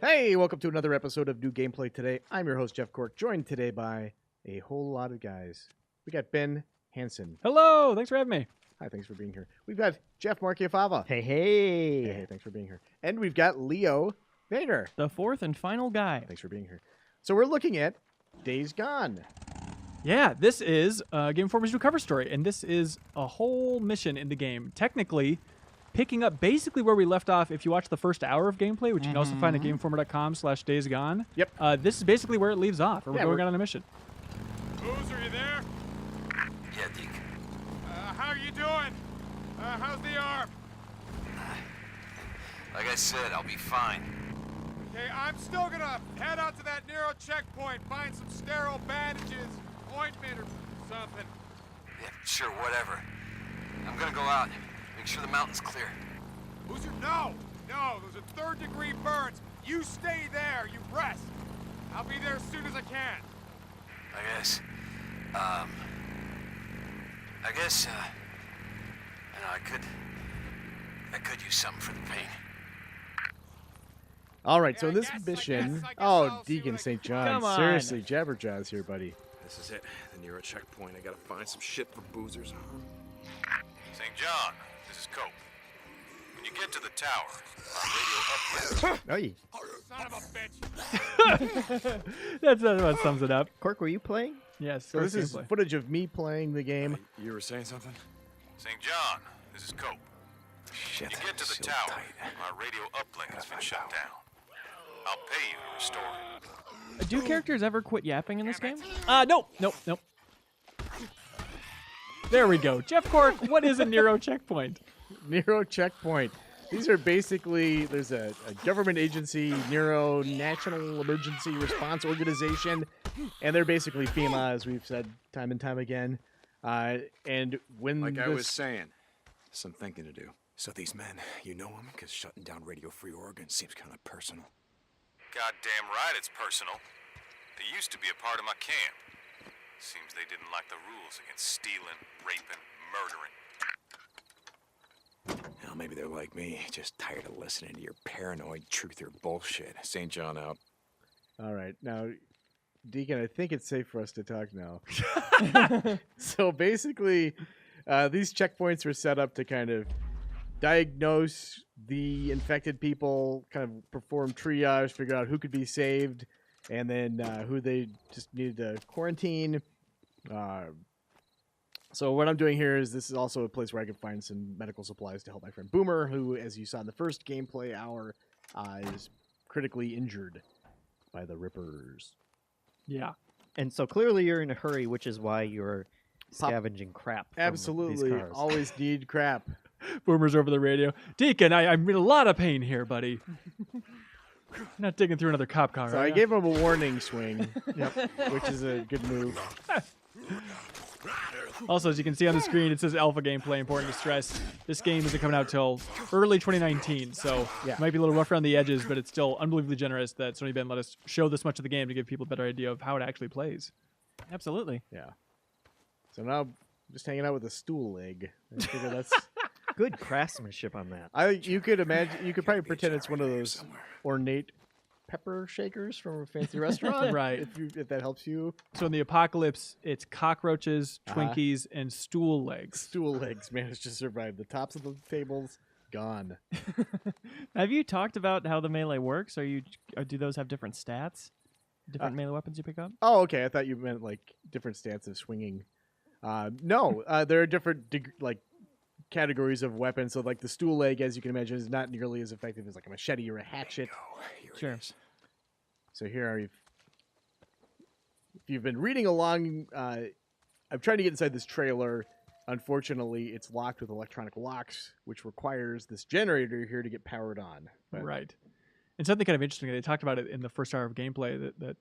Hey, welcome to another episode of New Gameplay Today. I'm your host, Jeff Cork, joined today by a whole lot of guys. We got Ben Hansen. Hello, thanks for having me. Hi, thanks for being here. We've got Jeff Marchiafava. Hey, Thanks for being here. And we've got Leo Vayner. the fourth and final guy. Thanks for being here. So we're looking at Days Gone. Yeah, this is Game 4 Mission Cover Story, and this is a whole mission in the game. Technically, picking up basically where we left off if you watch the first hour of gameplay, which you can also find at gameformer.com/daysgone. Yep. This is basically where it leaves off, where we're going on a mission. Booze, are you there? Yeah, Deke. How are you doing? How's the arm? Like I said, I'll be fine. Okay, I'm still gonna head out to that Nero checkpoint, find some sterile bandages, ointment or something. Yeah, sure, whatever. I'm gonna go out, make sure the mountain's clear. Boozer, no! No, those are third-degree burns. You stay there, you rest. I'll be there as soon as I can. I guess, you know, I could use something for the pain. All right, Yeah, so I this guess mission... I'll see Deacon what I St. can- John. Come on. Seriously, Jabberjaw's here, buddy. This is it. The Nero checkpoint. I gotta find some shit for Boozer's arm. St. John, this is Cope. When you get to the tower, our radio uplink. Hey, Son of a bitch. That's what sums it up. Cork, were you playing? Yes. so this is gameplay. footage of me playing the game. You were saying something? St. John, this is Cope. Shit. When you get to the so tower, tight. our radio uplink has been shut down. I'll pay you to restore it. Do characters ever quit yapping in this game? Nope. There we go. Jeff Cork, what is a Nero checkpoint? Nero checkpoint. These are basically, there's a government agency, Nero National Emergency Response Organization, and they're basically FEMA, as we've said time and time again. And when Like I this- was saying, some thinking to do. So these men, you know them? Because shutting down Radio Free Oregon seems kind of personal. Goddamn right it's personal. They used to be a part of my camp. Seems they didn't like the rules against stealing, raping, murdering. Well, maybe they're like me, just tired of listening to your paranoid truther bullshit. St. John out. All right, now, Deacon, I think it's safe for us to talk now. So basically, these checkpoints were set up to kind of diagnose the infected people, kind of perform triage, figure out who could be saved, and then who they just needed to quarantine. So what I'm doing here is this is also a place where I can find some medical supplies to help my friend Boomer, who, as you saw in the first gameplay hour, is critically injured by the Rippers. Yeah. And so clearly you're in a hurry, which is why you're scavenging crap. From Absolutely, these cars. always need crap. Boomer's over the radio. Deacon, I'm in a lot of pain here, buddy. Not digging through another cop car. So are I ya? gave him a warning swing, which is a good move. Also, as you can see on the screen, it says alpha gameplay. Important to stress, this game isn't coming out till early 2019, so Yeah. it might be a little rough around the edges, but it's still unbelievably generous that Sony Ben let us show this much of the game to give people a better idea of how it actually plays. Absolutely. Yeah. So now I'm just hanging out with a stool leg. I figure that's. Good craftsmanship on that. You could imagine. You could probably pretend it's one of those ornate pepper shakers from a fancy restaurant, Right. If that helps you. So in the apocalypse, it's cockroaches, Uh-huh. Twinkies, and stool legs. Stool legs managed to survive. The tops of the tables gone. Have you talked about how the melee works? Do those have different stats? Different melee weapons you pick up? Oh, okay. I thought you meant like different stance of swinging. No, there are different categories of weapons. So like the stool leg, as you can imagine, is not nearly as effective as like a machete or a hatchet. Sure. So here, if you've been reading along, I'm trying to get inside this trailer. Unfortunately, it's locked with electronic locks, which requires this generator here to get powered on. But Right. And something kind of interesting, they talked about it in the first hour of gameplay that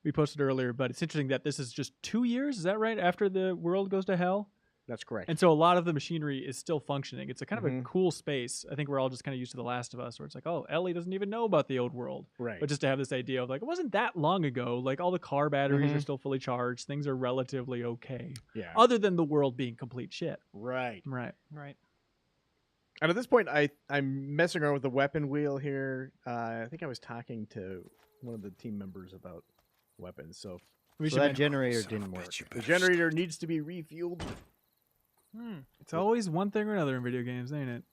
we posted earlier, but it's interesting that this is just 2 years, is that right, after the world goes to hell? That's correct. And so a lot of the machinery is still functioning. It's a kind of Mhm. a cool space. I think we're all just kind of used to The Last of Us, where it's like, oh, Ellie doesn't even know about the old world. Right. But just to have this idea of like, it wasn't that long ago. Like all the car batteries are Mhm. still fully charged. Things are relatively okay. Yeah. Other than the world being complete shit. Right. Right. Right. And at this point, I'm messing around with the weapon wheel here. I think I was talking to one of the team members about weapons. So We So should that mention- generator Son of a didn't work. bitch, you the better generator needs to be refueled. It's always one thing or another in video games, ain't it?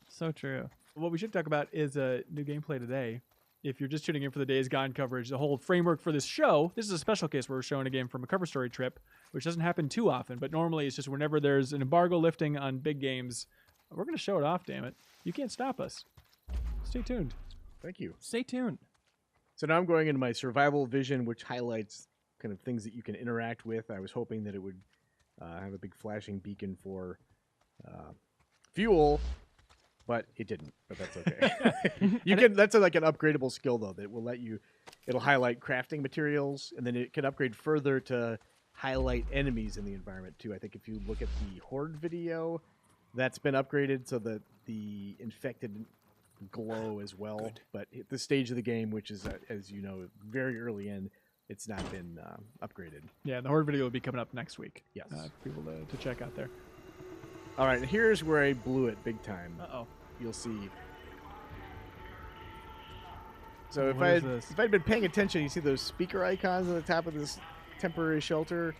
So true. What we should talk about is new gameplay today. If you're just tuning in for the Days Gone coverage, the whole framework for this show, this is a special case where we're showing a game from a cover story trip, which doesn't happen too often, but normally it's just whenever there's an embargo lifting on big games, we're going to show it off, damn it. You can't stop us. Stay tuned. Thank you. Stay tuned. So now I'm going into my survival vision, which highlights kind of things that you can interact with. I was hoping that it would have a big flashing beacon for fuel, but it didn't. But that's okay. You can. That's like an upgradable skill though that will let you. It'll highlight crafting materials, and then it can upgrade further to highlight enemies in the environment too. I think if you look at the Horde video, that's been upgraded so that the infected glow as well. Good. But at this stage of the game, which is as you know very early in, it's not been upgraded. Yeah, the Horde video will be coming up next week. Yes. For people to check out there. All right, here's where I blew it big time. Uh-oh. You'll see. So What is this? if I'd been paying attention, you see those speaker icons on the top of this temporary shelter.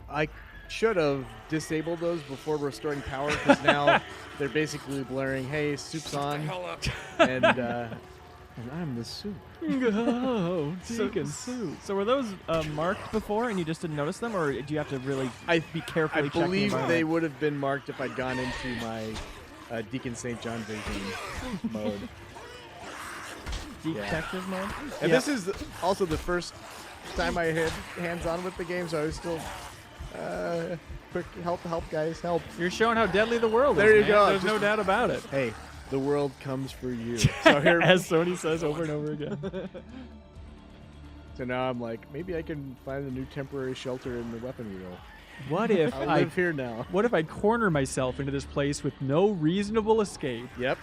I should have disabled those before restoring power because now they're basically blaring, "Hey, soup's on," and I'm the soup. Oh, So, Deacon Sue. so were those marked before and you just didn't notice them, or do you have to really be I carefully check the believe they environment? would have been marked if I'd gone into my Deacon St. John vision mode. Detective mode? And Yeah. this is also the first time I had hands-on with the game, so I was still quick help, guys, help. You're showing how deadly the world is. There you man. go. There's no Just- doubt about it. Hey, the world comes for you. So here, As Sony says over and over again. so now I'm like, maybe I can find a new temporary shelter in the weapon wheel. What if I I live here now. What if I corner myself into this place with no reasonable escape Yep,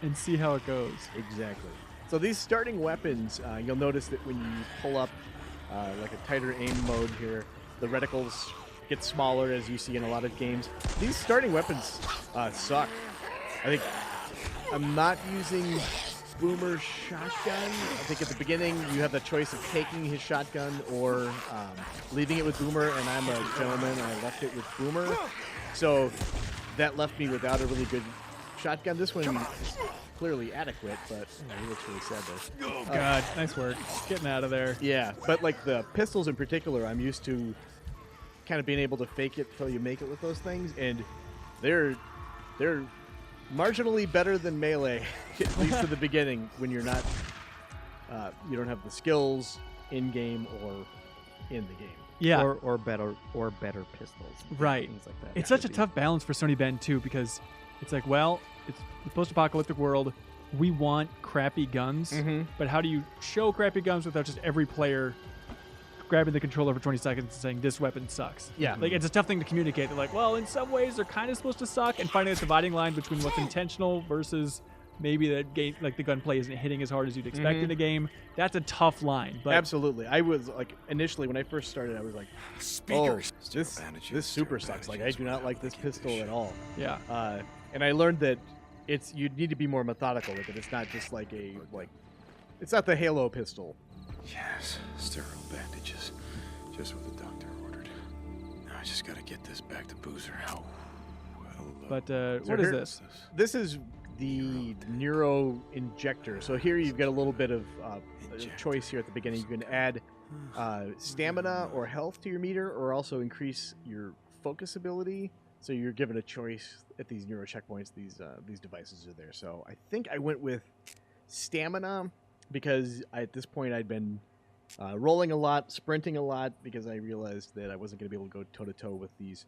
and see how it goes? exactly. So these starting weapons, you'll notice that when you pull up like a tighter aim mode here, the reticles get smaller as you see in a lot of games. These starting weapons suck. I think I'm not using Boomer's shotgun. I think at the beginning you have the choice of taking his shotgun or leaving it with Boomer, and I'm a gentleman and I left it with Boomer. So that left me without a really good shotgun. This one is clearly adequate, but he looks really sad there. Oh, God. Nice work. Getting out of there. Yeah, but like the pistols in particular, I'm used to kind of being able to fake it till you make it with those things, and they're marginally better than melee, at least in the beginning when you're not you don't have the skills in game or in the game. Yeah. Or better pistols. Right. Things like that. It's such a tough balance for Sony Bend too, because it's like, well, it's the post-apocalyptic world. We want crappy guns, but how do you show crappy guns without just every player grabbing the controller for 20 seconds and saying this weapon sucks? Yeah. Like it's a tough thing to communicate. They're like, well, in some ways they're kind of supposed to suck, and finding a dividing line between what's intentional versus maybe the game, like the gunplay isn't hitting as hard as you'd expect in a game. That's a tough line. But Absolutely. I was like initially when I first started, I was like, Speakers. oh, this super sucks. Like I do not like this pistol at all. yeah, And I learned that you need to be more methodical with it. It's not just like it's not the Halo pistol. Yes, sterile bandages. Just what the doctor ordered. Now I just gotta get this back to Boozer. How? but what is here- this? This is the neuro injector. So here you've got a little bit of a choice here at the beginning. You can add stamina or health to your meter, or also increase your focus ability. So you're given a choice at these neuro checkpoints. These devices are there. So I think I went with stamina because at this point I'd been rolling a lot, sprinting a lot, because I realized that I wasn't going to be able to go toe to toe with these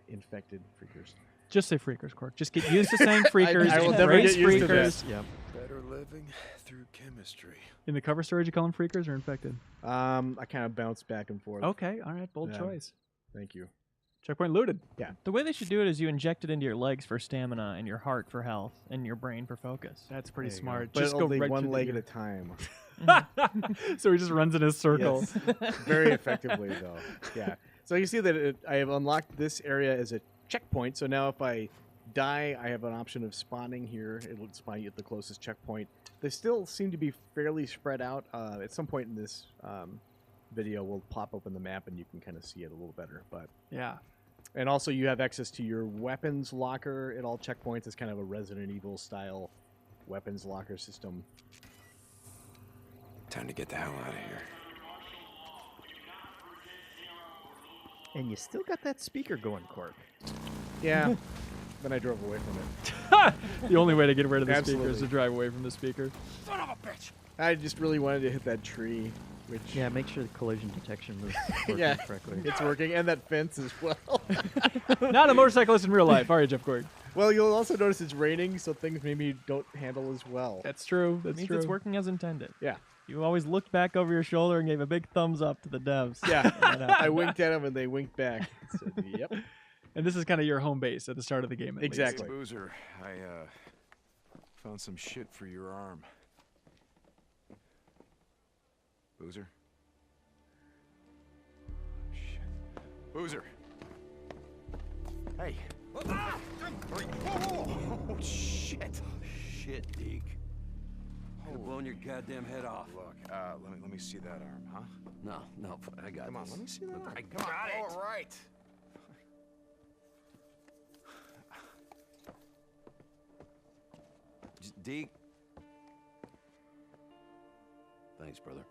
infected freakers. Just say freakers, Cork. Just get used to saying freakers. I will never embrace get used to freakers. that. Yep. Better living through chemistry. In the cover story, did you call them freakers or infected? I kind of bounced back and forth. Okay, all right, bold Yeah. choice. Thank you. Checkpoint looted. The way they should do it is you inject it into your legs for stamina and your heart for health and your brain for focus. That's pretty There you go. smart. But Just go only right one to the leg at ear. a time. So he just runs in a circle. Yes. Very effectively, though. Yeah. So you see that I have unlocked this area as a checkpoint. So now if I die, I have an option of spawning here. It'll spawn you at the closest checkpoint. They still seem to be fairly spread out. At some point in this video, we'll pop open the map and you can kind of see it a little better. But Yeah. and also you have access to your weapons locker at all checkpoints. It's kind of a Resident Evil style weapons locker system. Time to get the hell out of here. And you still got that speaker going, Cork. Yeah. Then I drove away from it. The only way to get rid of the speaker is Absolutely. to drive away from the speaker. Son of a bitch! I just really wanted to hit that tree, which Yeah, make sure the collision detection was working Yeah. correctly. it's working, and that fence as well. Not a motorcyclist in real life. All right, Jeff Gordon. Well, you'll also notice it's raining, so things maybe don't handle as well. That's true. That That's means true. it's working as intended. Yeah. You always looked back over your shoulder and gave a big thumbs up to the devs. Yeah. That happened. I winked at them, and they winked back. Said, yep. And this is kind of your home base at the start of the game. At least. Exactly. Hey, Boozer, I found some shit for your arm. Boozer? Shit. Boozer! Hey! Oh, shit! Shit, Deke. Could have blown your goddamn head off. Look, let me see that arm, huh? No, I got Come on, this. let me see that arm. I Come on, all right. Deke. Thanks, brother.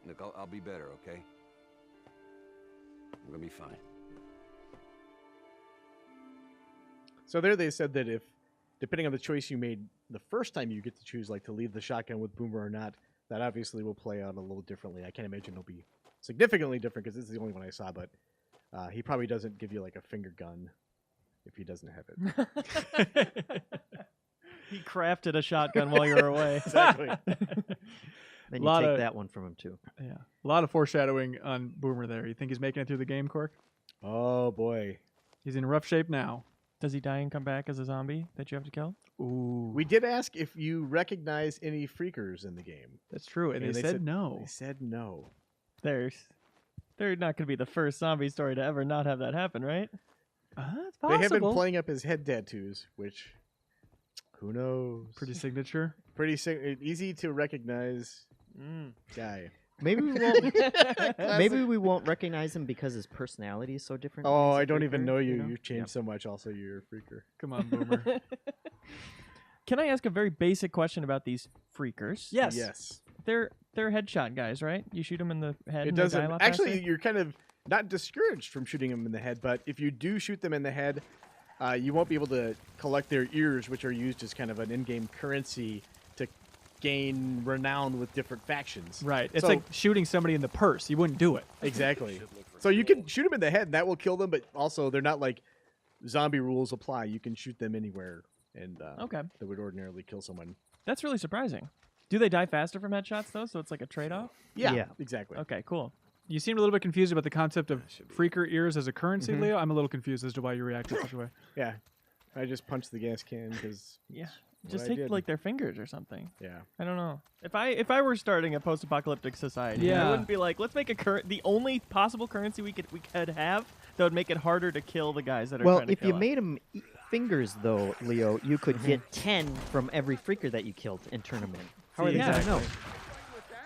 Look, I'll be better, okay? I'm gonna be fine. So there they said that if, depending on the choice you made the first time, you get to choose like to leave the shotgun with Boomer or not. That obviously will play out a little differently. I can't imagine it'll be significantly different because this is the only one I saw. But he probably doesn't give you like a finger gun if he doesn't have it. He crafted a shotgun while you were away. Exactly. Then you Lot take of- that one from him, too. Yeah. A lot of foreshadowing on Boomer there. You think he's making it through the game, Cork? Oh boy. He's in rough shape now. Does he die and come back as a zombie that you have to kill? Ooh. We did ask if you recognize any freakers in the game. That's true. And, And they they said said- no. They said no. They're not going to be the first zombie story to ever not have that happen, right? It's They have been possible. playing up his head tattoos, which who knows? Pretty signature. Pretty easy to recognize guy. Maybe we won't. Maybe we won't recognize him because his personality is so different. Oh, He's a I don't even freaker, know you. know? You've changed so much. Also, you're a freaker. Come on, Boomer. Can I ask a very basic question about these freakers? Yes. Yes. They're headshot guys, right? You shoot them in the head It and they die a doesn't. lot Actually, faster? you're kind of not discouraged from shooting them in the head, but if you do shoot them in the head, you won't be able to collect their ears, which are used as kind of an in-game currency to gain renown with different factions. Right. It's So- like shooting somebody in the purse. You wouldn't do it. Exactly. So you can shoot them in the head, and that will kill them. But also, they're not like zombie rules apply. You can shoot them anywhere, and Okay. that would ordinarily kill someone. That's really surprising. Do they die faster from headshots, though? So it's like a trade-off? Yeah. Exactly. Okay, cool. You seemed a little bit confused about the concept of freaker ears as a currency, Mm-hmm. Leo. I'm a little confused as to why you reacted such a way. Yeah. I just punched the gas can because Yeah. What Just I take did. like their fingers or something. yeah. I don't know. If I were starting a post-apocalyptic society, I Yeah. wouldn't be like, let's make the only possible currency we could have that would make it harder to kill the guys that are Well, trying to if kill you us. made him fingers, though, Leo, you could get 10 from every freaker that you killed and turn them in. How are See, they going to exactly. know?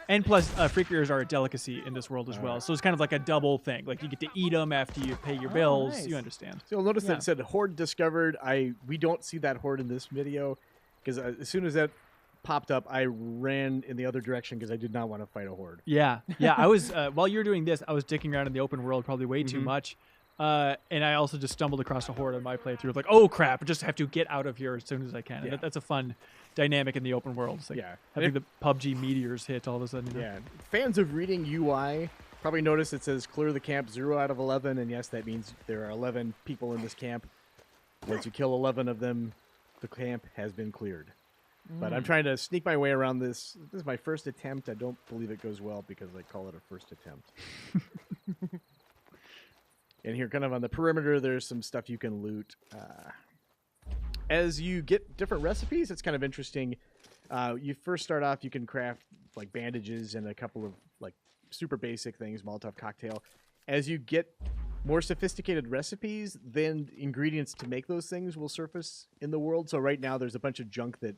And plus, freaker ears are a delicacy in this world as well. So it's kind of like a double thing. Like you get to eat them after you pay your bills. nice. You understand. So you'll notice that Yeah. it said horde discovered. We don't see that horde in this video because as soon as that popped up, I ran in the other direction because I did not want to fight a horde. Yeah. Yeah. I was, while you were doing this, I was dicking around in the open world probably way Mm-hmm. too much. And I also just stumbled across a horde on my playthrough. Like, oh crap, I just have to get out of here as soon as I can. And Yeah. that's a fun dynamic in the open world. It's like Yeah. having the PUBG meteors hit all of a sudden. you know? Yeah. Fans of reading UI probably notice it says clear the camp 0 out of 11, and yes, that means there are 11 people in this camp. Once you kill 11 of them, the camp has been cleared. But I'm trying to sneak my way around this. This is my first attempt. I don't believe it goes well because I call it a first attempt. And here, kind of on the perimeter, there's some stuff you can loot. As you get different recipes, it's kind of interesting. You first start off, you can craft like bandages and a couple of like super basic things, Molotov cocktail. As you get more sophisticated recipes, then ingredients to make those things will surface in the world. So right now there's a bunch of junk that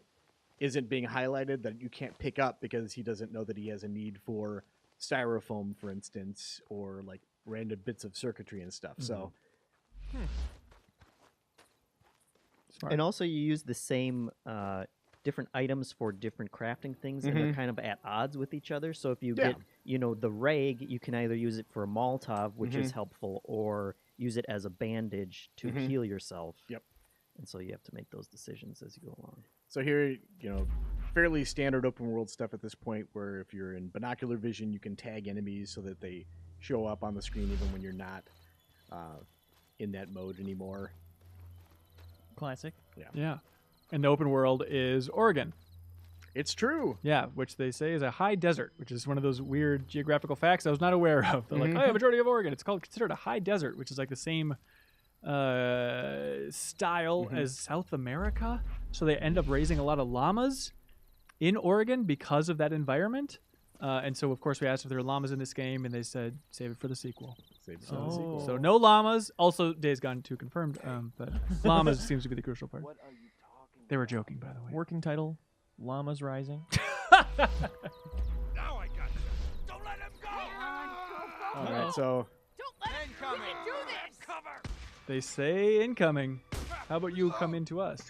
isn't being highlighted that you can't pick up because he doesn't know that he has a need for styrofoam, for instance, or like random bits of circuitry and stuff. So Smart. And also you use the same different items for different crafting things, and they're kind of at odds with each other. So if you Yeah. get, the rag, you can either use it for a Molotov, which is helpful, or use it as a bandage to heal yourself. Yep. And so you have to make those decisions as you go along. So here, fairly standard open world stuff at this point, where if you're in binocular vision, you can tag enemies so that they show up on the screen even when you're not in that mode anymore. Classic. Yeah. And the open world is Oregon. It's true. Yeah, which they say is a high desert, which is one of those weird geographical facts I was not aware of. They're like, oh, yeah, majority of Oregon, it's considered a high desert, which is like the same style as South America. So they end up raising a lot of llamas in Oregon because of that environment. And so, of course, we asked if there were llamas in this game, and they said, save it for the sequel. Save it for the sequel. So no llamas. Also, Days Gone 2 confirmed, but llamas seems to be the crucial part. They were joking, by the way. Working title: Llamas Rising. Now I got you. Don't let him go. All right, so Incoming. Do this. Cover. They say incoming. How about you come into us?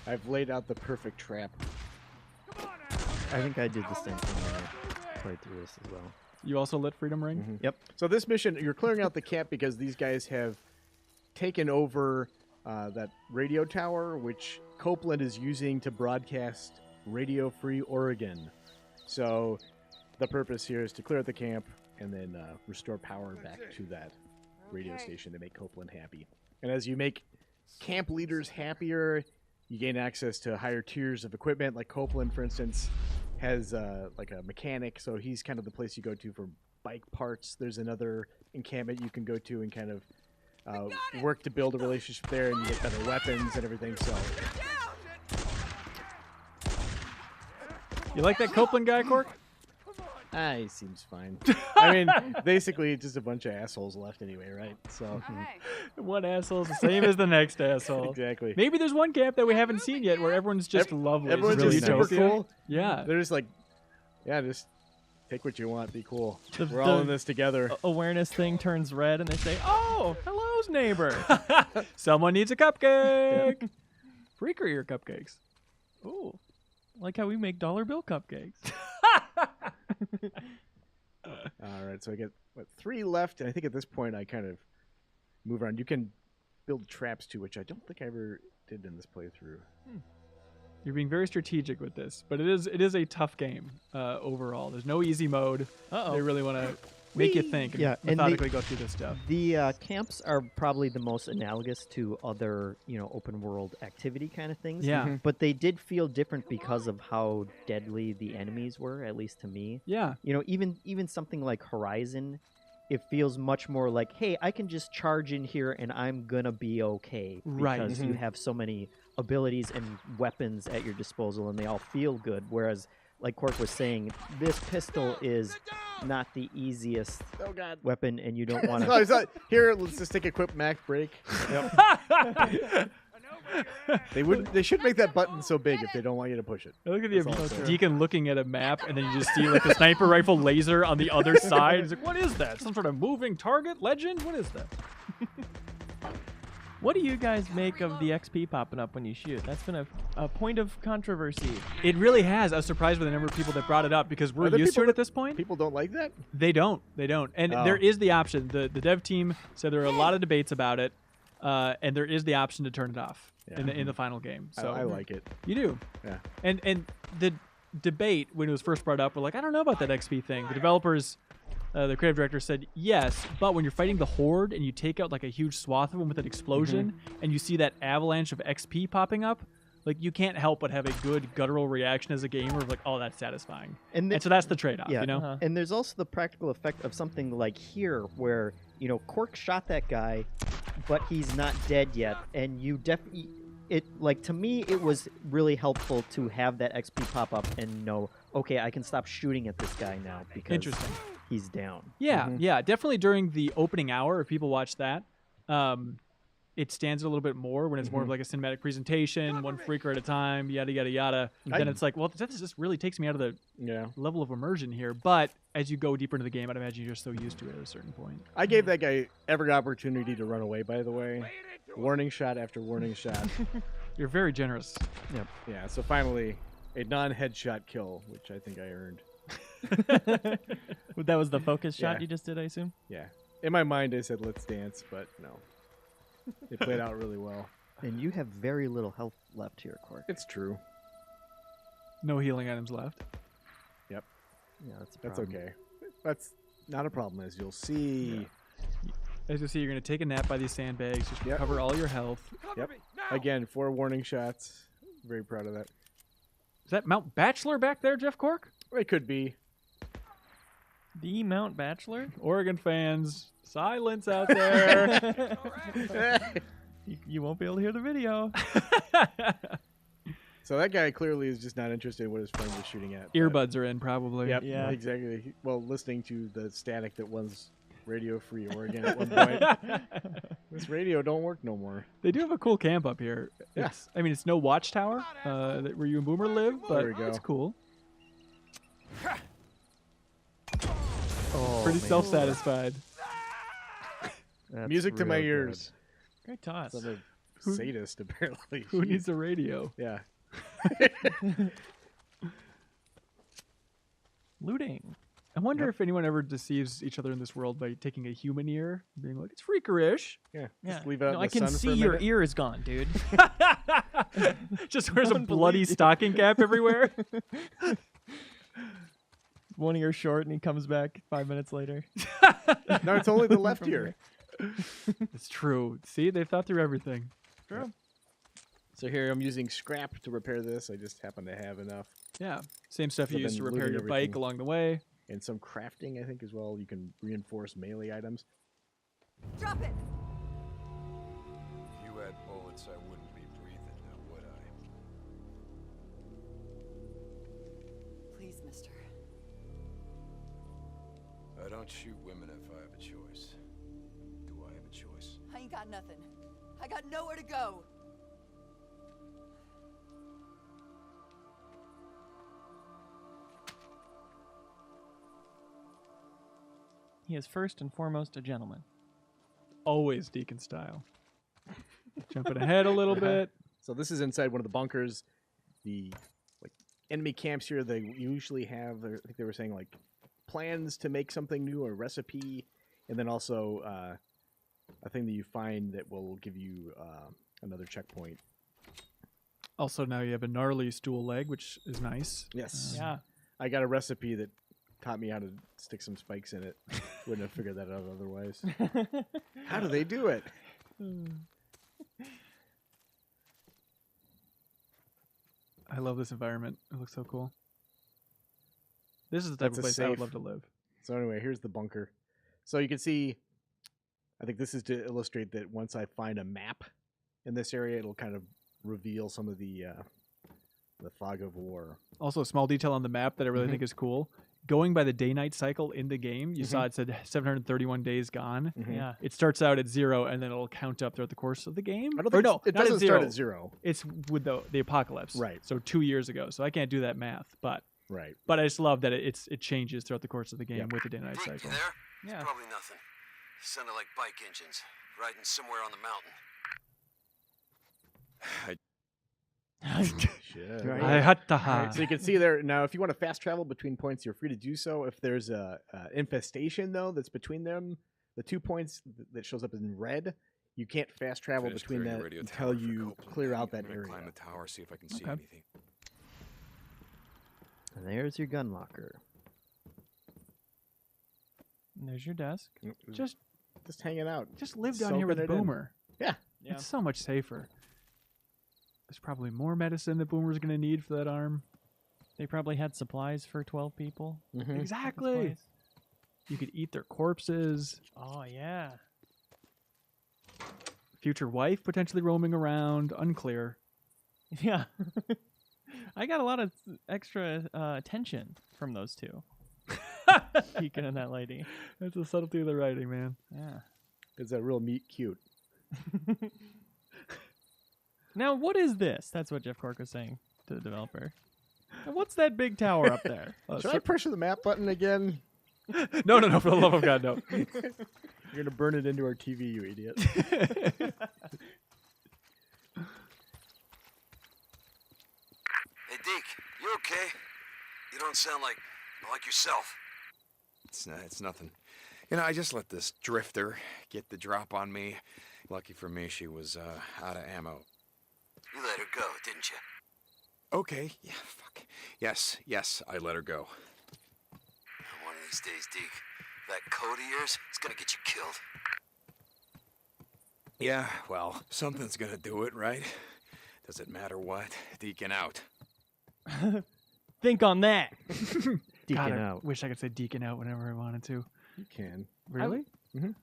I've laid out the perfect trap. I think I did the same thing when I played through this as well. You also lit Freedom Ring? Yep. So this mission, you're clearing out the camp because these guys have taken over that radio tower, which Copeland is using to broadcast Radio Free Oregon. So the purpose here is to clear out the camp and then restore power back to that radio station to make Copeland happy. And as you make camp leaders happier, you gain access to higher tiers of equipment. Like Copeland, for instance, has like a mechanic, so he's kind of the place you go to for bike parts. There's another encampment you can go to and kind of work to build a relationship there, and you get better weapons and everything. So You like that Copeland guy, Cork? he seems fine. I mean, basically, just a bunch of assholes left anyway, right? So One asshole's the same as the next asshole. exactly. Maybe there's one camp that we haven't seen yet where everyone's just lovely. Everyone's It's really just super utopia. cool. Yeah. They're just like, yeah, just take what you want, be cool. The- We're all the- in this together. Awareness thing turns red, and they say, "Oh, hello, neighbor." Someone needs a cupcake. Free career cupcakes. Ooh, like how we make dollar bill cupcakes. All right, so I get 3 left, and I think at this point I kind of move around. You can build traps too, which I don't think I ever did in this playthrough. You're being very strategic with this, but it is a tough game overall. There's no easy mode. Uh-oh. They really want to make you think and Yeah, and the- methodically go through this stuff. The camps are probably the most analogous to other, open world activity kind of things. Yeah. But they did feel different because of how deadly the enemies were, at least to me. Yeah. Even something like Horizon, it feels much more like, hey, I can just charge in here and I'm gonna be okay. Right. Because you have so many abilities and weapons at your disposal and they all feel good. Whereas, like Cork was saying, this pistol is not the easiest Oh God! weapon, and you don't want No, to. it's not. Here, let's just take a quick Mac break. They should make that button so big if they don't want you to push it. I look at That's all I'm the saying. Deacon looking at a map, and then you just see like the sniper rifle laser on the other side. He's like, "What is that? Some sort of moving target? Legend? What is that?" What do you guys make of the XP popping up when you shoot? That's been a point of controversy. It really has. I was surprised by the number of people that brought it up because we're Are there used to people it at this point. People don't like that. They don't. And Oh. there is the option. The dev team said there are a lot of debates about it, and there is the option to turn it off in the final game. So I like it. You do. Yeah. And the debate when it was first brought up, we're like, I don't know about that XP thing. The developers, the creative director said yes, but when you're fighting the Horde and you take out like a huge swath of them with an explosion, and you see that avalanche of XP popping up, like you can't help but have a good guttural reaction as a gamer of like, oh, that's satisfying. And And so that's the trade-off, Yeah, you know? and there's also the practical effect of something like here, where Cork shot that guy, but he's not dead yet, and you definitely. To me, it was really helpful to have that XP pop up and know, okay, I can stop shooting at this guy now because Interesting. he's down. Yeah, yeah, definitely during the opening hour, if people watch that, it stands a little bit more when it's more of like a cinematic presentation, one freaker at a time, yada, yada, yada. Then it's like, well, this just really takes me out of the level of immersion here. But as you go deeper into the game, I'd imagine you're just so used to it at a certain point. I gave that guy every opportunity to run away, by the way. Warning shot after warning shot. You're very generous. Yep. Yeah, so finally, a non-headshot kill, which I think I earned. That was the focus shot Yeah. you just did, I assume? Yeah. In my mind, I said, let's dance, but no. It played out really well. And you have very little health left here, Cork. It's true. No healing items left. Yep. Yeah, that's a That's problem. okay. That's not a problem, as you'll see. As you see, you're going to take a nap by these sandbags, just Yep. recover all your health. Yep. Again, 4 warning shots. Very proud of that. Is that Mount Bachelor back there, Jeff Cork? It could be. The Mount Bachelor? Oregon fans, silence out there. You won't be able to hear the video. So that guy clearly is just not interested in what his friend was shooting at. but- Earbuds are in, probably. Yep, Yeah. exactly. Well, listening to the static that was Radio Free Oregon at one point. This radio don't work no more. They do have a cool camp up here. It's, I mean, it's no watchtower where you and Boomer live, but There we go. it's cool. Oh, Pretty man. self-satisfied. That's Music to my real good. ears. Great toss. Some sadist, apparently. Who needs a radio? Yeah. Looting. I wonder if anyone ever deceives each other in this world by taking a human ear, being like, it's freakerish. Yeah. Yeah. Just leave it out No, in I the can sun see for a your minute. ear is gone, dude. Just wears a Don't bloody believe you. stocking cap everywhere. One ear short and he comes back 5 minutes later. No, it's only the left ear. It's true. See, they've thought through everything. True. So here I'm using scrap to repair this. I just happen to have enough. Yeah. Same stuff So you use then to repair looting your bike everything. along the way. And some crafting, I think, as well. You can reinforce melee items. Drop it! If you had bullets, I wouldn't be breathing now, would I? Please, mister. I don't shoot women if I have a choice. Do I have a choice? I ain't got nothing. I got nowhere to go. He is first and foremost a gentleman. Always Deacon style. Jumping ahead a little bit. So this is inside one of the bunkers. The enemy camps here, they usually have, I think they were saying, like, plans to make something new, a recipe, and then also a thing that you find that will give you another checkpoint. Also, now you have a gnarly stool leg, which is nice. Yes. Yeah. I got a recipe that taught me how to stick some spikes in it. Wouldn't have figured that out otherwise. How do they do it? I love this environment. It looks so cool. This is the type That's of a place I would safe. love to live. So anyway, here's the bunker. So you can see, I think this is to illustrate that once I find a map in this area, it'll kind of reveal some of the fog of war. Also, a small detail on the map that I really think is cool. Going by the day-night cycle in the game, you saw it said 731 days gone. Yeah. It starts out at 0, and then it'll count up throughout the course of the game. I don't Or think no, it not doesn't at 0. start at 0. It's with the apocalypse. Right. So 2 years ago. So I can't do that math, but Right. I just love that it changes throughout the course of the game Yep. with the day-night Deke, you cycle. there? Yeah. It's probably nothing. Sounded like bike engines, riding somewhere on the mountain. Shit. Right. I had to Alright, so you can see there now. If you want to fast travel between points, you're free to do so. If there's a infestation though that's between them, the 2 points that shows up in red, you can't fast travel Finished between clearing that the radio until tower for you Copeland. clear out that I'm gonna area. climb the tower, see if I can see Okay. anything. And there's your gun locker. And there's your desk. Just hanging out. live down here with Soaking it in. Boomer. Yeah. Yeah. It's so much safer. There's probably more medicine that Boomer's going to need for that arm. They probably had supplies for 12 people. Mhm. at this Exactly. place. You could eat their corpses. Oh, yeah. Future wife potentially roaming around. Unclear. Yeah. I got a lot of extra attention from those two. Peeking at that lady. That's the subtlety of the writing, man. Yeah. It's that real meat cute. Now, what is this? That's what Jeff Cork was saying to the developer. And what's that big tower up there? Should I pressure the map button again? No, for the love of God, no. You're gonna burn it into our TV, you idiot. Hey, Deke, you okay? You don't sound like yourself. It's nothing. You know, I just let this drifter get the drop on me. Lucky for me, she was out of ammo. You let her go, didn't you? Okay, yeah, fuck. Yes, I let her go. One of these days, Deke, that code of yours is gonna get you killed. Yeah, well, something's gonna do it, right? Does it matter what? Deacon out. Think on that. Deacon God, I out. wish I could say deacon out whenever I wanted to. You can. Really? Mhm.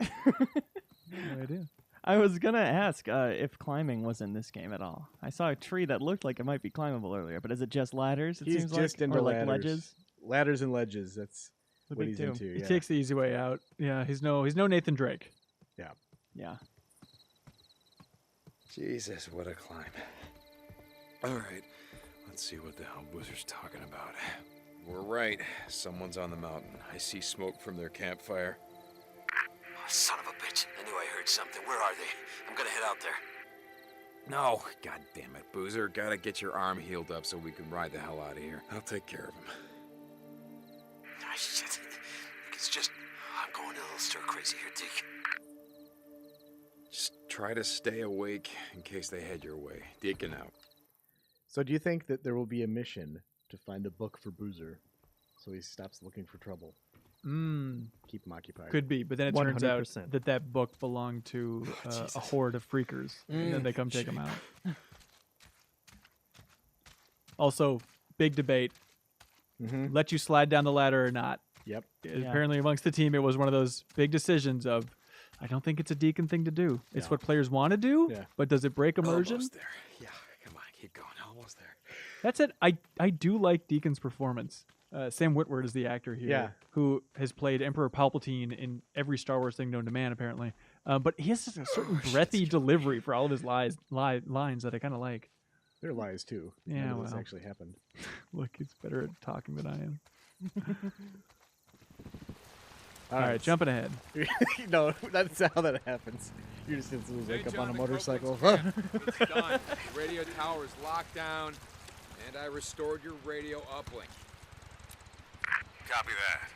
No idea. I was gonna ask if climbing was in this game at all. I saw a tree that looked like it might be climbable earlier, but is it just ladders? It He's seems just like, into or like ladders. ledges. Ladders and ledges. That's The what big he's two. into. He Yeah. takes the easy way out. Yeah, he's no Nathan Drake. Yeah. Jesus, what a climb. All right, let's see what the hell Boozer's talking about. We're right. Someone's on the mountain. I see smoke from their campfire. Oh, son of a bitch. I knew I heard something. Where are they? I'm gonna head out there. No, god damn it, Boozer. Gotta get your arm healed up so we can ride the hell out of here. I'll take care of him. Ah, shit. It's just... I'm going a little stir-crazy here, Deke. Just try to stay awake in case they head your way. Deacon out. So do you think that there will be a mission to find a book for Boozer so he stops looking for trouble? Keep him occupied. Could be, but then it turns out 100%. that book belonged to a horde of freakers, and then they come take him out. Also, big debate: Mm-hmm. let you slide down the ladder or not. Yep. Apparently, amongst the team, it was one of those big decisions of, I don't think it's a Deacon thing to do. It's Yeah. what players want to do, Yeah. but does it break immersion? Almost there. Yeah, come on, keep going. Almost there. That's it. I do like Deacon's performance. Sam Witwer is the actor here, Yeah. who has played Emperor Palpatine in every Star Wars thing known to man, apparently. But he has a certain breathy delivery for all of his lines that I kind of like. They're lies too. Yeah, None of this well. actually happened. Look, he's better at talking than I am. All All right, jumping ahead. No, that's how that happens. You just instantly wake up on a motorcycle. It's done. The radio tower is locked down, and I restored your radio uplink. Copy that.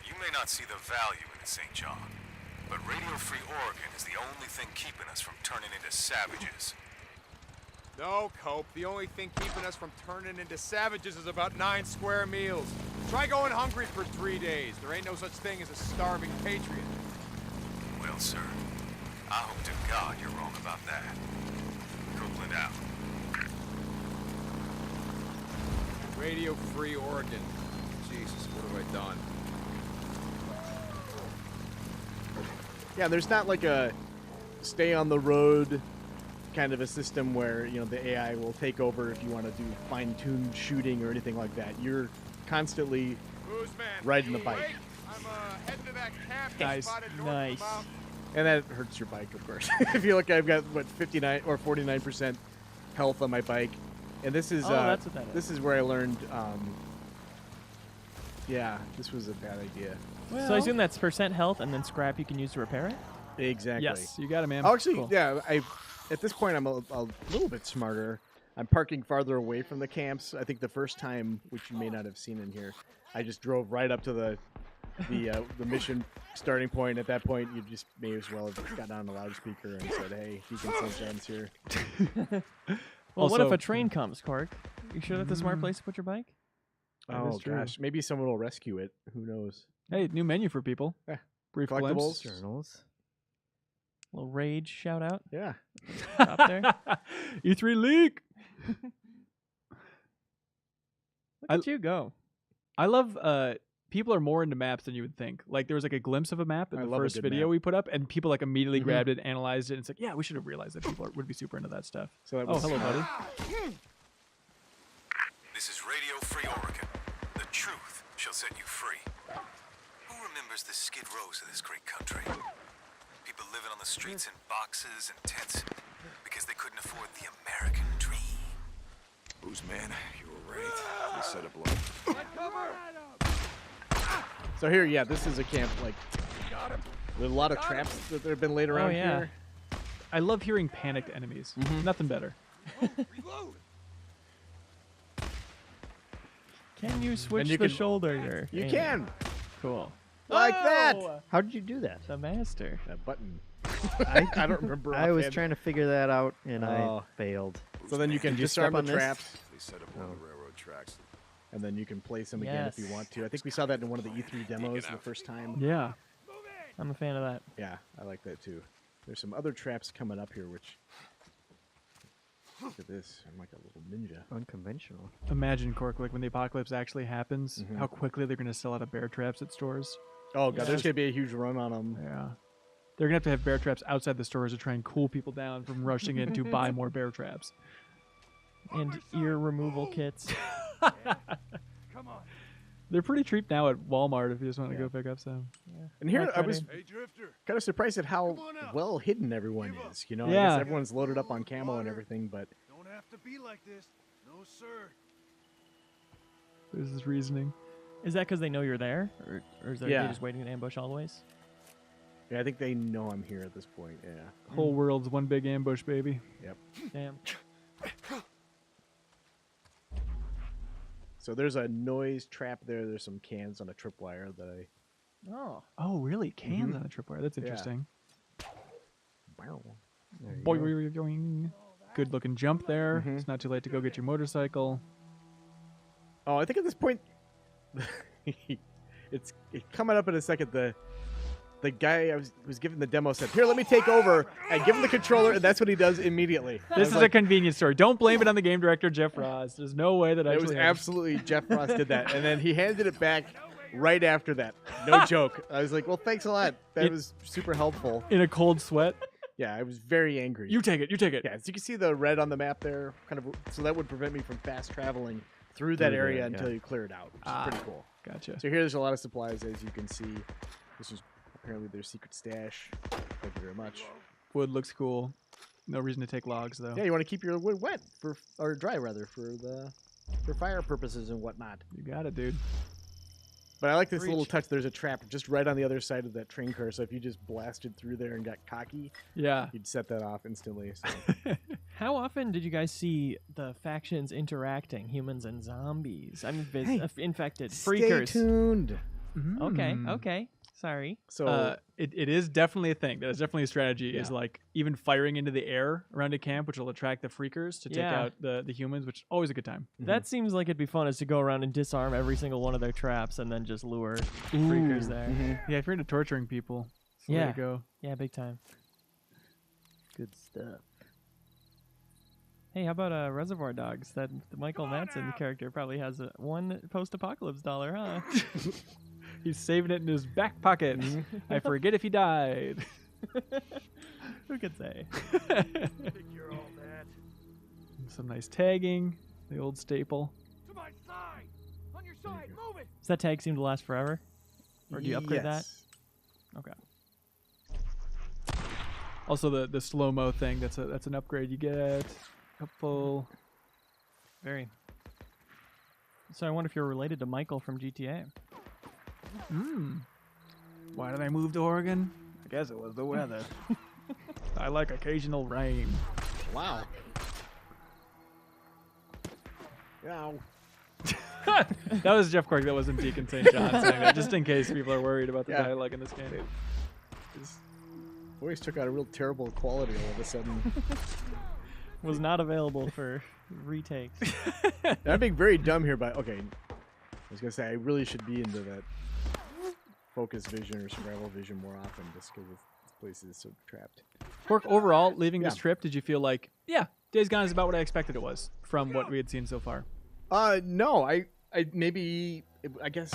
You may not see the value in it, St. John, but Radio Free Oregon is the only thing keeping us from turning into savages. No, Cope. The only thing keeping us from turning into savages is about 9 square meals. Try going hungry for 3 days. There ain't no such thing as a starving patriot. Well, sir, I hope to God you're wrong about that. Copeland out. Radio Free Oregon. Jesus, what have I done? Yeah, there's not like a stay on the road kind of a system where, you know, the AI will take over if you want to do fine-tuned shooting or anything like that. You're constantly Who's man? riding You the bike. awake? I'm heading to that camp you Nice. spotted north Nice. of the mountain. And that hurts your bike, of course. I feel like I've got, what, 59 or 49% health on my bike. And this is, Oh, that's what that is. this is where I learned, yeah, this was a bad idea. So I assume that's percent health and then scrap you can use to repair it? Exactly. Yes, you got it, man. Oh, actually, Cool. yeah, at this point, I'm a little bit smarter. I'm parking farther away from the camps. I think the first time, which you may not have seen in here, I just drove right up to the mission starting point. At that point, you just may as well have got on a loudspeaker and said, "Hey, Deacon Sunshine's here." Well, what if Also- a train comes, Cork? You sure that's a smart place to put your bike? That is Oh true. gosh, maybe someone will rescue it. Who knows? Hey, new menu for people. Yeah. Brief Collectibles. glimpse. Journals. Little rage shout out Yeah. up there. E3 leak. Look at you go. I love people are more into maps than you would think. Like there was like a glimpse of a map in I the love a first good video map. we put up, and people like immediately grabbed it, analyzed it, and it's like, yeah, we should have realized that people would be super into that stuff. So that Oh, was, hello, buddy. This is Radio Free Oregon. The truth shall set you free. remembers the skid rows of this great country. People living on the streets in boxes and tents because they couldn't afford the American dream. Booze man, you were right. We set up low. So here, yeah, this is a camp, like, with a lot of traps that have been laid around yeah. here. I love hearing panicked enemies. Nothing better. Can you switch you the can- shoulder? Your You aim? can! Cool. Like that! Oh, How did you do that? the master. That button. I don't remember. I was offhand. trying to figure that out, and Oh. I failed. So then you can Did you disarm step the on this? traps, They set up on the railroad tracks. and then you can place them again if you Yes. want to. I think we saw that in one of the E3 demos the first time. Yeah. I'm a fan of that. Yeah, I like that too. There's some other traps coming up here, which... Look at this. I'm like a little ninja. Unconventional. Imagine, Cork, like when the apocalypse actually happens, how quickly they're going to sell out of bear traps at stores. Oh, God, there's going to be a huge run on them. Yeah. They're going to have bear traps outside the stores to try and cool people down from rushing in to buy more bear traps. And ear removal kits. They're pretty cheap now at Walmart if you just want to go pick up some. And here, Black I was Friday. kind of surprised at how well hidden everyone is. You know, I Yeah. guess everyone's loaded up on camo and everything, but Don't have to be like this. No, sir. There's this reasoning. Is that because they know you're there? Or is they Yeah. just waiting in ambush all the ways? yeah, I think they know I'm here at this point. Yeah. Whole world's one big ambush, baby. Yep. Damn. So there's a noise trap there. There's some cans on a tripwire that I... Oh. Oh, really? Cans on a tripwire. That's interesting. Boing. Good looking jump there. It's not too late to go get your motorcycle. Oh, I think at this point, it's coming up in a second. The guy I was giving the demo said, "Here, let me take over," and give him the controller, and that's what he does immediately. I This was is a convenience story. Don't blame it on the game director, Jeff Ross. There's no way that It was actually happened. absolutely Jeff Ross did that, and then he handed it back right after that. No joke. I was like, "Well, thanks a lot. That was super helpful." in a cold sweat. Yeah, I was very angry. You take it. You take it. Yeah, as you can see the red on the map there, kind of, so that would prevent me from fast traveling through that Through area there, until yeah. you clear it out, which is pretty cool. Gotcha. So here, there's a lot of supplies, as you can see. This is apparently their secret stash. Thank you very much. Wood looks cool. No reason to take logs though. Yeah, you want to keep your wood wet or dry rather, for fire purposes and whatnot. You got it, dude. But I like this little touch. There's a trap just right on the other side of that train car. So if you just blasted through there and got cocky, Yeah. you'd set that off instantly. So. How often did you guys see the factions interacting, humans and zombies? I mean, infected, freakers. Stay tuned. Okay, okay. Sorry. So It is definitely a thing. That is definitely a strategy. Is like even firing into the air around a camp, which will attract the freakers to take Yeah. out the humans, which is always a good time. That seems like it'd be fun, is to go around and disarm every single one of their traps and then just lure freakers there. Yeah, if you're into torturing people, it's the way Yeah. to go. Yeah, big time. Good stuff. Hey, how about Reservoir Dogs? That the Michael Madsen character probably has one post-apocalypse dollar, huh? He's saving it in his back pocket. I forget if he died. Who could say? Figure all that. Some nice tagging. The old staple. To my side. On your side. Move it. Does that tag seem to last forever? Or do you upgrade that? yes. Okay. Also the slow-mo thing. That's an upgrade you get. Couple. Very. So I wonder if you're related to Michael from GTA. Why did I move to Oregon? I guess it was the weather. I like occasional rain. Wow. Ow. That was Jeff Cork. That wasn't Deacon St. John saying that, just in case people are worried about the Yeah. dialogue in this game. His voice took out a real terrible quality all of a sudden. Was not available for retakes. I'm being very dumb here, but okay. I was gonna say I really should be into that focus vision or survival vision more often, just because this place is so trapped. Cork, overall, leaving this Yeah. trip, did you feel like, yeah, Days Gone is about what I expected it was from what we had seen so far? No, I guess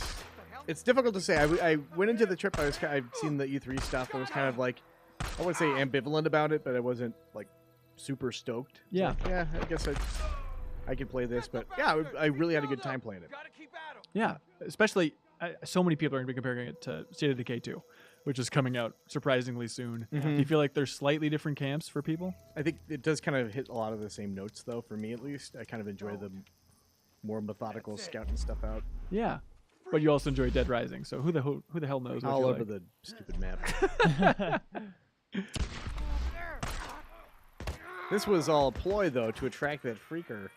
it's difficult to say. I went into the trip. I've seen the E3 stuff. I was kind of like, I wouldn't say ambivalent about it, but I wasn't like super stoked. It's Yeah. like, yeah. I guess I could play this, but yeah, I really had a good time playing it. Gotta keep at 'em. Yeah, especially so many people are going to be comparing it to State of Decay 2, which is coming out surprisingly soon. Do you feel like there's slightly different camps for people? I think it does kind of hit a lot of the same notes, though, for me at least. I kind of enjoy the more methodical scouting stuff out. Yeah. But you also enjoy Dead Rising, so who the hell knows what All you over like. the stupid map. This was all a ploy, though, to attract that freaker.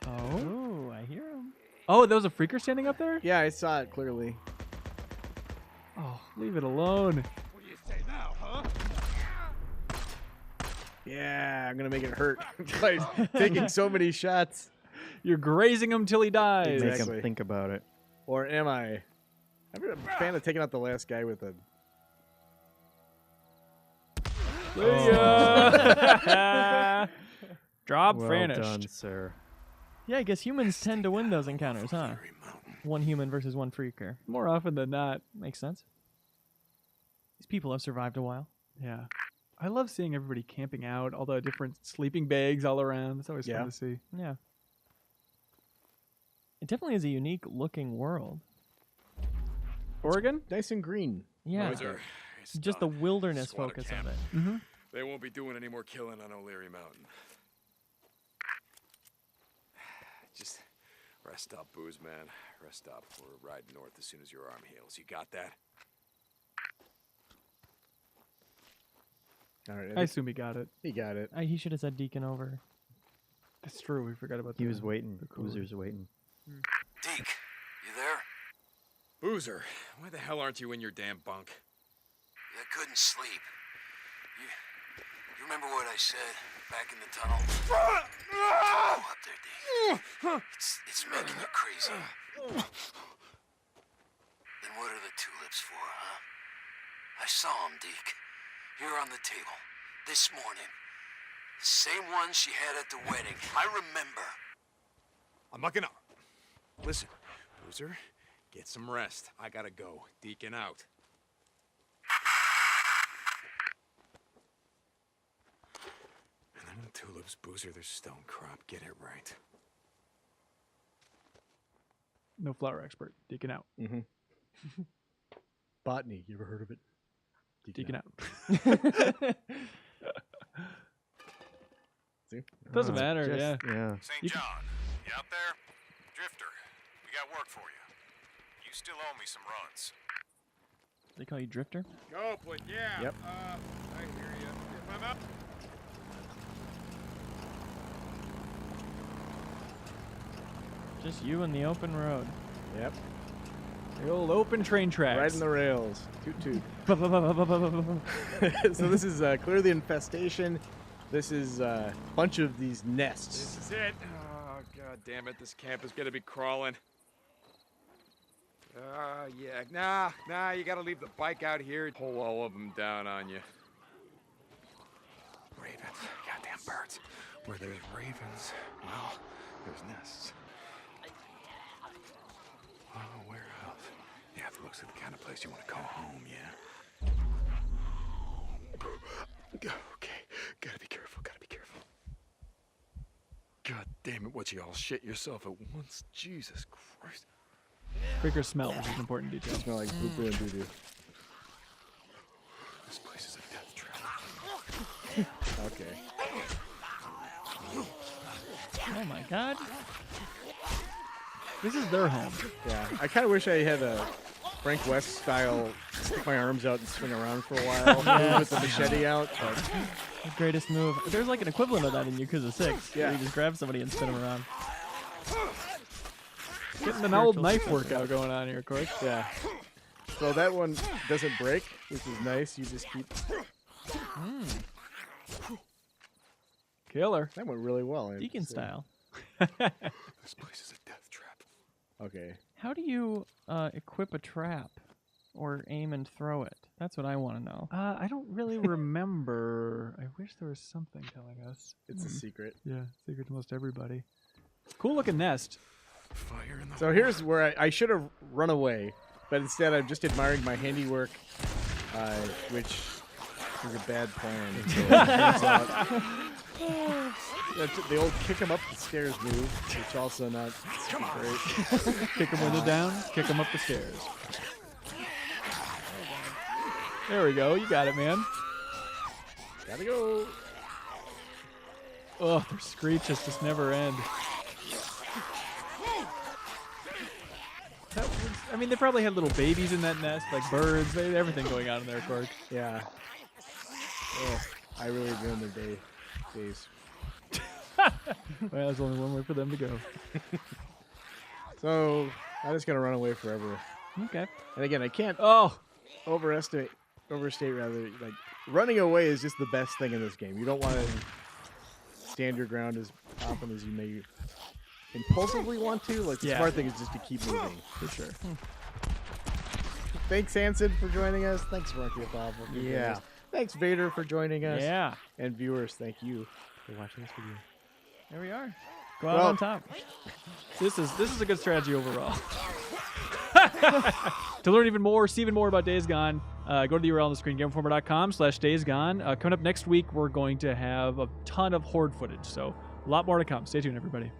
Oh, I hear him. Oh, there was a freaker standing up there? Yeah, I saw it clearly. Oh, leave it alone. What do you say now, huh? Yeah, I'm going to make it hurt by taking so many shots. You're grazing him till he dies. Make Exactly. him think about it. Or am I? I'm a fan of taking out the last guy with a... Job Well finished. done, sir. Yeah, I guess humans tend to win those encounters, huh? One human versus one freaker. More often than not. Makes sense. These people have survived a while. Yeah. I love seeing everybody camping out, all the different sleeping bags all around. It's always Yeah. fun to see. Yeah. It definitely is a unique looking world. Oregon? Nice and green. Yeah. Boozer, it's Just the done. wilderness Squatter focus camp. of it. Mm-hmm. They won't be doing any more killing on O'Leary Mountain. Just rest up, Booze, man. Rest up. We're riding north as soon as your arm heals. You got that? All right, I assume he got it. he got it. He should have said Deacon over. That's true. We forgot about that. He was waiting. the cooler. Boozer's waiting. Deke, you there? Boozer, why the hell aren't you in your damn bunk? I couldn't sleep. You remember what I said back in the tunnel? Go up there, Deke. It's making you crazy. Then what are the tulips for, huh? I saw them, Deke. Here on the table. This morning. The same ones she had at the wedding. I remember. I'm not gonna... Listen, Boozer, get some rest. I gotta go. Deacon out. And then the tulips, Boozer, they're stone crop. Get it right. No flower expert. Deacon out. Botany, you ever heard of it? Deacon out. See? Doesn't Oh, matter, just- yeah. Yeah. St. John, you out there? Drifter, we got work for you. You still owe me some runs. They call you Drifter? Copeland, yeah. Yep. I hear you. If I'm out. Just you and the open road. Yep. The old open train tracks. Riding the rails. Toot toot. So this is clearly infestation. This is a bunch of these nests. This is it. Oh, god damn it. This camp is gonna be crawling. Yeah. Nah, you gotta leave the bike out here. Pull all of them down on you. Ravens. Goddamn birds. Where there's ravens, well, there's nests. Oh, where else? Yeah, it looks like the kind of place you want to call home, yeah. Okay, gotta be careful, God damn it, what you all shit yourself at once? Jesus Christ. Quicker smell, which is an important detail. Smell like poo poo and doo doo. This place is a death trap. Okay. Oh my god. This is their home. Yeah. I kind of wish I had a Frank West style stick my arms out and swing around for a while move with the machete out. But The greatest move. There's like an equivalent of that in Yakuza 6. Yeah. Where you just grab somebody and spin them around. Getting an old Spiritual knife successor. workout going on here, of course. yeah. So that one doesn't break, which is nice. You just keep. Killer. That went really well. I have to Deacon say. style. This place is a death trap. Okay. How do you equip a trap or aim and throw it? That's what I want to know. I don't really remember. I wish there was something telling us. It's a secret. Yeah, secret to most everybody. Cool looking nest. Fire in the So here's where I should have run away, but instead I'm just admiring my handiwork, which is a bad plan. So it turns out The old kick him up the stairs move, which also not great. Kick them when they're down. Kick them up the stairs. There we go. You got it, man. Gotta go. Oh, their screeches just never end. I mean, they probably had little babies in that nest, like birds. They had everything going on in there, Cork. Yeah. Oh, I really ruined their days. Well, there's only one way for them to go. So I'm just gonna run away forever. Okay. And again, I can't overstate rather. Like running away is just the best thing in this game. You don't want to stand your ground as often as you may impulsively want to. Like the smart thing is just to keep moving. For sure. Thanks, Hanson, for joining us. Thanks, Rocky Bob, for joining us. Thanks, Vader, for joining us. Yeah. And viewers, thank you for watching this video. There we are. Go out on top. This is a good strategy overall. To learn even more, see even more about Days Gone, go to the URL on the screen, GameInformer.com/Days Gone. Coming up next week, we're going to have a ton of Horde footage, so a lot more to come. Stay tuned, everybody.